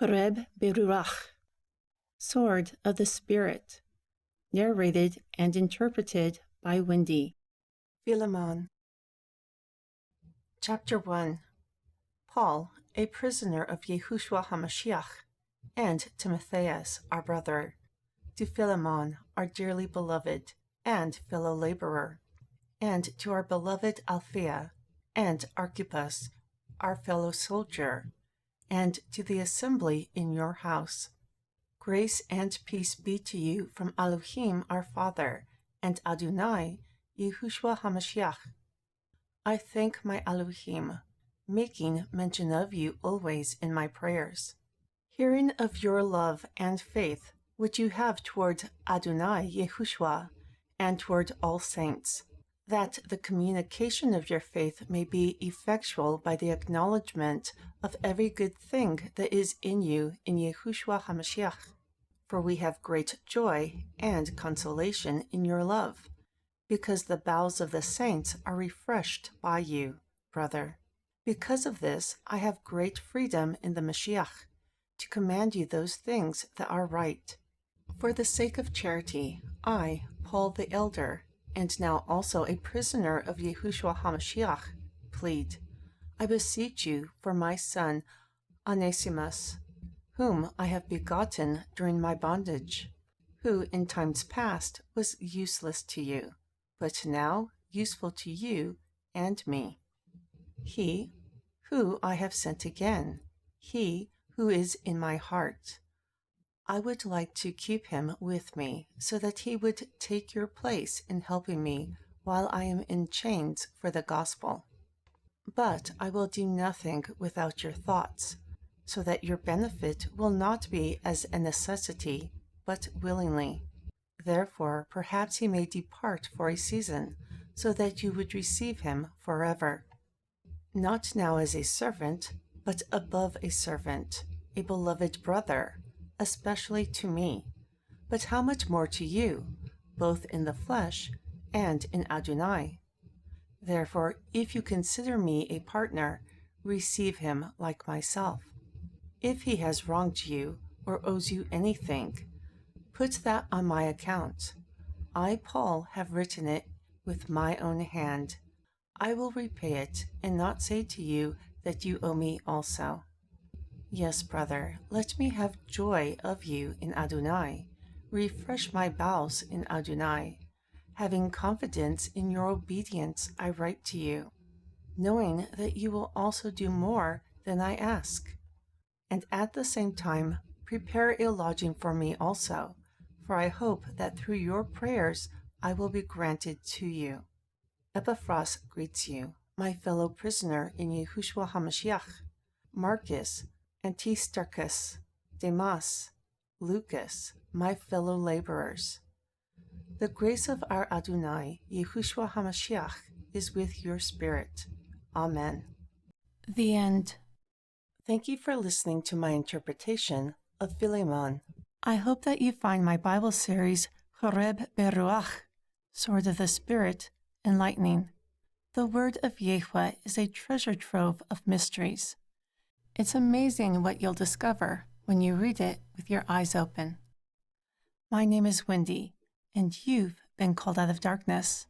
Khureb BeRuakh, Sword of the Spirit, narrated and interpreted by Wendy. Philemon. Chapter 1. Paul, a prisoner of Jeshojehu HaMashiach, and Timotheus, our brother, to Philemon, our dearly beloved and fellow laborer, and to our beloved Alphaea, and Archippus, our fellow soldier, and to the assembly in your house. Grace and peace be to you from Elohim our Father, and Adonai, Jeshojehu HaMashiach. I thank my Elohim, making mention of you always in my prayers, hearing of your love and faith which you have toward Adonai Jeshojehu and toward all saints, that the communication of your faith may be effectual by the acknowledgement of every good thing that is in you in Jeshojehu HaMashiach. For we have great joy and consolation in your love, because the bowels of the saints are refreshed by you, brother. Because of this, I have great freedom in the Mashiach to command you those things that are right. For the sake of charity, I, Paul the elder, and now also a prisoner of Jeshojehu HaMashiach, plead. I beseech you for my son Onesimus, whom I have begotten during my bondage, who in times past was useless to you, but now useful to you and me. He, who I have sent again, he who is in my heart. I would like to keep him with me, so that he would take your place in helping me while I am in chains for the gospel. But I will do nothing without your thoughts, so that your benefit will not be as a necessity, but willingly. Therefore, perhaps he may depart for a season, so that you would receive him forever. Not now as a servant, but above a servant, a beloved brother, especially to me, but how much more to you, both in the flesh and in Adonai. Therefore, if you consider me a partner, receive him like myself. If he has wronged you or owes you anything, put that on my account. I, Paul, have written it with my own hand. I will repay it and not say to you that you owe me also. Yes, brother, let me have joy of you in Adonai. Refresh my bowels in Adonai. Having confidence in your obedience, I write to you, knowing that you will also do more than I ask. And at the same time, prepare a lodging for me also, for I hope that through your prayers I will be granted to you. Epaphras greets you, my fellow prisoner in Jeshojehu HaMashiach. Marcus, Aristarchus, Demas, Lucas, my fellow laborers. The grace of our Adonai, Jeshojehu HaMashiach, is with your spirit. Amen. The end. Thank you for listening to my interpretation of Philemon. I hope that you find my Bible series, Khureb BeRuakh, Sword of the Spirit, enlightening. The word of Yahweh is a treasure trove of mysteries. It's amazing what you'll discover when you read it with your eyes open. My name is Wendy, and you've been called out of darkness